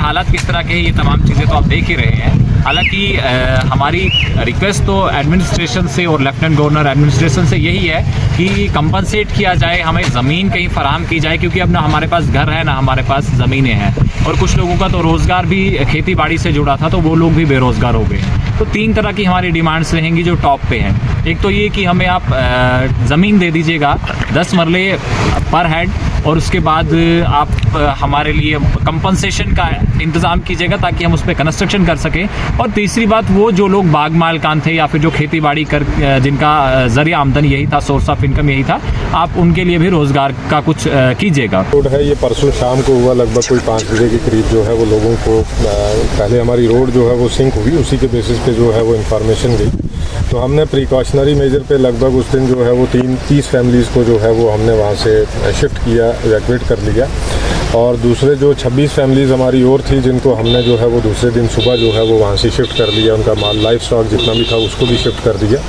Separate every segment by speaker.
Speaker 1: हालात किस तरह के हैं ये तमाम चीज़ें तो आप देख ही रहे हैं। हालांकि हमारी रिक्वेस्ट तो एडमिनिस्ट्रेशन से और लेफ्टिनेंट गवर्नर एडमिनिस्ट्रेशन से यही है कि कंपनसेट किया जाए, हमें ज़मीन कहीं फराहम की जाए, क्योंकि अब ना हमारे पास घर है ना हमारे पास ज़मीनें हैं, और कुछ लोगों का तो रोज़गार भी खेती बाड़ी से जुड़ा था, तो वो लोग भी बेरोज़गार हो गए। तो 3 तरह की हमारी डिमांड्स रहेंगी जो टॉप पे हैं। एक तो ये कि हमें आप ज़मीन दे दीजिएगा 10 मरले पर हेड, और उसके बाद आप हमारे लिए कंपनसेशन का इंतज़ाम कीजिएगा ताकि हम उस पर कंस्ट्रक्शन कर सकें। और तीसरी बात, वो जो लोग बाग मालकान थे या फिर जो खेती बाड़ी कर जिनका ज़रिया आमदन यही था, सोर्स ऑफ इनकम यही था, आप उनके लिए भी रोज़गार का कुछ कीजिएगा।
Speaker 2: रोड है ये परसों शाम को हुआ, लगभग कोई 5 बजे के करीब जो है वो लोगों को पहले हमारी रोड जो है वो सिंक हुई, उसी के बेसिस पे जो है वो इन्फॉर्मेशन गई। तो हमने प्रिकॉशनरी मेजर पे लगभग उस दिन जो है वो 30 फैमिलीज़ को जो है वो हमने वहाँ से शिफ्ट किया, इवैक्यूएट कर लिया। और दूसरे जो 26 फैमिलीज़ हमारी और थी जिनको हमने जो है वो दूसरे दिन सुबह जो है वो वहाँ से शिफ्ट कर लिया, उनका माल लाइफ स्टॉक जितना भी था उसको भी शिफ्ट कर दिया।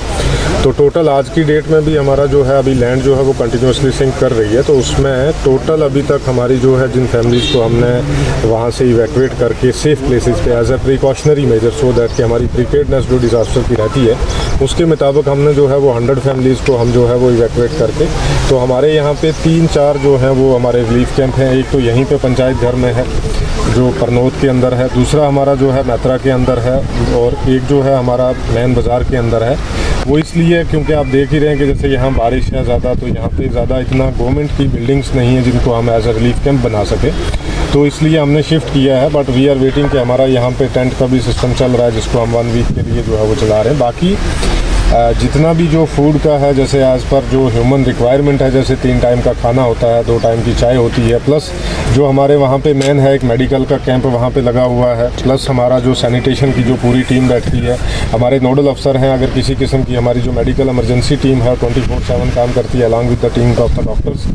Speaker 2: तो टोटल आज की डेट में भी हमारा जो है अभी लैंड जो है वो कंटिन्यूसली सिंक कर रही है। तो उसमें टोटल अभी तक हमारी जो है जिन फैमिलीज़ को हमने वहाँ से इवैक्यूएट करके सेफ़ प्लेसेस पे as a precautionary measure, so that कि हमारी प्रिपेयर्डनेस जो डिज़ास्टर की रहती है उसके मुताबिक हमने जो है वो 100 फैमिलीज़ को हम जो है वो इवैक्यूएट करके, तो हमारे यहाँ पे 3-4 जो हैं वो हमारे रिलीफ कैंप हैं। एक तो यहीं पे पंचायत घर में है जो परनोद के अंदर है, दूसरा हमारा जो है मैत्रा के अंदर है, और एक जो है हमारा मैन बाज़ार के अंदर है। वो इसलिए क्योंकि आप देख ही रहे हैं कि जैसे यहाँ बारिश है ज़्यादा, तो यहाँ पे ज़्यादा इतना गवर्नमेंट की बिल्डिंग्स नहीं है जिनको हम एज ए रिलीफ कैंप बना सकें, तो इसलिए हमने शिफ्ट किया है। बट वी आर वेटिंग कि हमारा यहाँ पे टेंट का भी सिस्टम चल रहा है जिसको हम 1 वीक के लिए जो है वो चला रहे हैं। बाकी जितना भी जो फूड का है, जैसे एज़ पर जो ह्यूमन रिक्वायरमेंट है, जैसे 3 टाइम का खाना होता है, 2 टाइम की चाय होती है, प्लस जो हमारे वहाँ पे मेन है एक मेडिकल का कैंप वहाँ पे लगा हुआ है, प्लस हमारा जो सैनिटेशन की जो पूरी टीम बैठती है, हमारे नोडल अफसर हैं, अगर किसी किस्म की हमारी जो मेडिकल इमरजेंसी टीम है 24/7 काम करती है along with the team of the doctors.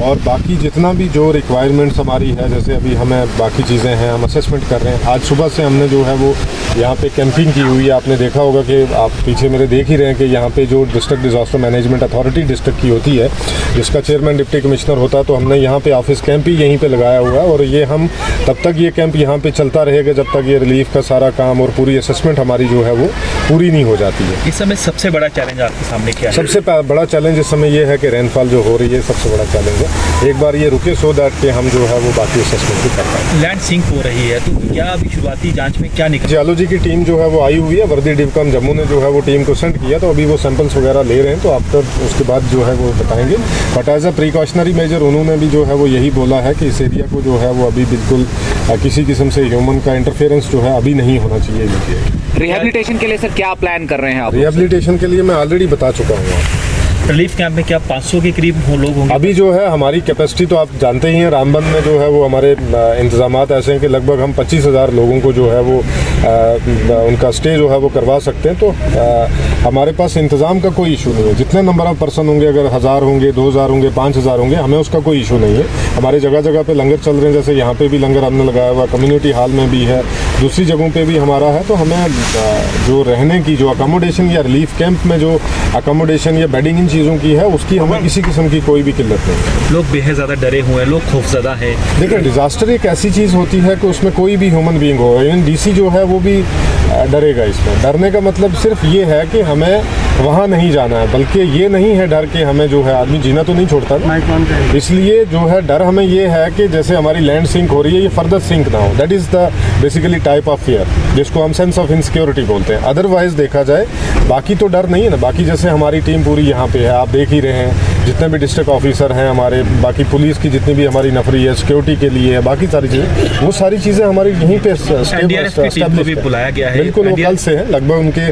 Speaker 2: और बाकी जितना भी जो रिक्वायरमेंट्स हमारी है, जैसे अभी हमें बाकी चीज़ें हैं हम असेसमेंट कर रहे हैं। आज सुबह से हमने जो है वो यहाँ पे कैंपिंग की हुई है। आपने देखा होगा कि आप पीछे मेरे देख ही रहे हैं कि यहाँ पे जो district disaster management authority district की होती है, जिसका चेयरमैन डिप्टी कमिश्नर होता है, तो हमने यहाँ पे ऑफिस कैंप ही यहीं पे लगाया हुआ है। और ये हम तब तक ये कैंप यहाँ पे चलता रहेगा जब तक ये रिलीफ का सारा काम और पूरी असेसमेंट हमारी जो है वो पूरी नहीं हो जाती है।
Speaker 3: इस समय सबसे बड़ा चैलेंज आपके सामने क्या है?
Speaker 2: सबसे बड़ा चैलेंज इस समय ये है कि रेनफॉल जो हो रही है, सबसे बड़ा चैलेंज है। एक बार ये रुके सो दैट कि हम जो है वो बाकी असेसमेंट भी कर पाएँ।
Speaker 3: लैंड सिंक हो रही है, तो क्या अभी शुरुआती जांच में क्या निकला?
Speaker 2: जियोलॉजी की टीम जो है वो आई हुई है, वर्दी डिविजन जम्मू ने जो है वो टीम को सेंड किया, तो अभी वो सैंपल्स वगैरह ले रहे हैं, तो आफ्टर उसके बाद जो है वो बताएंगे। But as a precautionary measure उन्होंने भी जो है वो यही बोला है कि इस एरिया को जो है वो अभी बिल्कुल किसी किस्म से ह्यूमन का इंटरफेरेंस जो है अभी नहीं होना चाहिए।
Speaker 4: रिहेबिलिटेशन के लिए सर क्या प्लान कर रहे हैं आप?
Speaker 2: रिहेबिलिटेशन के लिए मैं ऑलरेडी बता चुका हूँ।
Speaker 3: रिलीफ कैंप में क्या 500 के करीब लोग होंगे?
Speaker 2: अभी जो है हमारी कैपेसिटी तो आप जानते ही हैं, रामबन में जो है वो हमारे इंतजामात ऐसे हैं कि लगभग हम 25,000 लोगों को जो है वो उनका स्टे जो है वो करवा सकते हैं। तो हमारे पास इंतज़ाम का कोई इशू नहीं है। जितने नंबर ऑफ पर्सन होंगे, अगर 1000 होंगे, 2000 होंगे, 5000 होंगे, हमें उसका कोई इशू नहीं है। हमारे जगह जगह पे लंगर चल रहे हैं, जैसे यहाँ पे भी लंगर हमने लगाया हुआ, कम्युनिटी हॉल में भी है, दूसरी जगहों पे भी हमारा है। तो हमें जो रहने की जो अकोमोडेशन या रिलीफ कैंप में जो अकोमोडेशन या बेडिंग इन चीज़ों की है, उसकी हमें किसी किस्म की कोई भी किल्लत नहीं।
Speaker 3: लोग बेहद ज़्यादा डरे हुए हैं, लोग खौफज़दा है।
Speaker 2: देखिए, डिज़ास्टर एक ऐसी चीज़ होती है कि उसमें कोई भी ह्यूमन बीइंग हो, इवन डीसी जो है वो भी डरेगा। इसमें डरने का मतलब सिर्फ ये है कि हमें वहाँ नहीं जाना है, बल्कि ये नहीं है डर के हमें जो है आदमी जीना तो नहीं छोड़ता ना, इसलिए जो है डर हमें ये है कि जैसे हमारी लैंड सिंक हो रही है, ये फर्दर सिंक ना हो। That is the basically type of fear जिसको हम सेंस ऑफ इनसिक्योरिटी बोलते हैं। अदरवाइज देखा जाए बाकी तो डर नहीं है ना। बाकी जैसे हमारी टीम पूरी यहाँ पे है, आप देख ही रहे हैं, जितने भी डिस्ट्रिक्ट ऑफिसर हैं हमारे, बाकी पुलिस की जितनी भी हमारी नफरी है सिक्योरिटी के लिए है, बाकी सारी चीज़ें, वो सारी चीज़ें हमारी यहीं पे
Speaker 3: बुलाया गया है।
Speaker 2: बिल्कुल, वो कल से है। लगभग उनके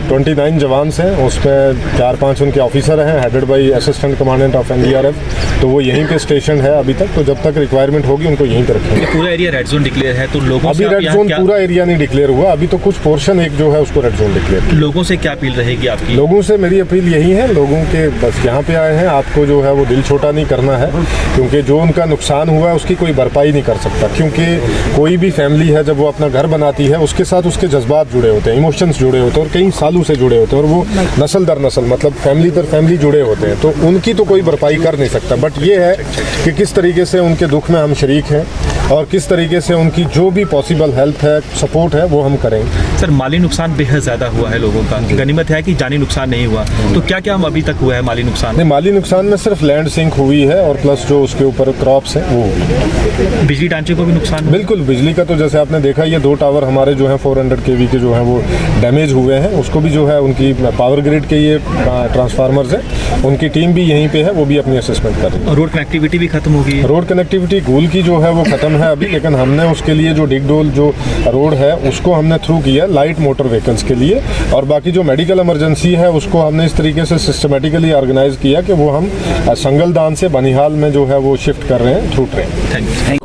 Speaker 2: 29 जवान हैं, उसमें 4-5 उनके ऑफिसर हैं, headed by assistant commandant of NDRF। तो वो यहीं पे स्टेशन है अभी तक। तो जब तक रिक्वायरमेंट होगी उनको यहीं पे रखेंगे।
Speaker 3: पूरा एरिया रेड जोन डिक्लेयर है, तो लोगों
Speaker 2: अभी रेड जोन पूरा एरिया नहीं डिक्लेयर हुआ, अभी तो कुछ पोर्शन एक जो है उसको रेड जोन डिक्लेयर।
Speaker 3: लोगों से क्या अपील रहेगी आपकी?
Speaker 2: लोगों से मेरी अपील यही है, लोगों के बस यहाँ पे आए हैं, आपको जो है वो दिल छोटा नहीं करना है, क्योंकि जो उनका नुकसान हुआ है उसकी कोई भरपाई नहीं कर सकता। क्योंकि कोई भी फैमिली है जब वो अपना घर बनाती है, उसके साथ उसके जज्बात जुड़े होते हैं, इमोशंस जुड़े होते हैं, और कई सालों से जुड़े होते हैं, और वो नस्ल दर नस्ल मतलब फैमिली दर फैमिली जुड़े होते हैं। तो उनकी तो कोई भरपाई कर नहीं सकता। बट ये है कि किस तरीके से उनके दुख में हम शरीक हैं, और किस तरीके से उनकी जो भी पॉसिबल हेल्प है, सपोर्ट है, वो हम करेंगे।
Speaker 3: सर माली नुकसान बेहद ज़्यादा हुआ है लोगों का, गनीमत है कि जानी नुकसान नहीं हुआ, तो क्या क्या अभी तक हुआ है माली नुकसान?
Speaker 2: नहीं, माली नुकसान में सिर्फ लैंड सिंक हुई है और प्लस जो उसके ऊपर क्रॉप्स हैं वो हुई है।
Speaker 3: बिजली ढांचे को भी नुकसान हुआ?
Speaker 2: बिल्कुल, बिजली का तो जैसे आपने देखा, ये 2 टावर हमारे जो हैं 400 kV के जो हैं वो डैमेज हुए हैं, उसको भी जो है उनकी पावर ग्रिड के ये ट्रांसफार्मर्स हैं, उनकी टीम भी यहीं पे है, वो भी अपनी असेसमेंट कर रही है।
Speaker 3: रोड कनेक्टिविटी भी खत्म हो गई है?
Speaker 2: रोड कनेक्टिविटी गूल की जो है वो खत्म है अभी, लेकिन हमने उसके लिए जो डिगडोल जो रोड है उसको हमने थ्रू किया लाइट मोटर व्हीकल्स के लिए, और बाकी जो मेडिकल इमरजेंसी है उसको हमने इस तरीके से सिस्टमेटिकली ऑर्गेनाइज किया कि वो हम संगलदान से बनिहाल में जो है वो शिफ्ट कर रहे हैं थ्रू ट्रेन।
Speaker 3: Thank you.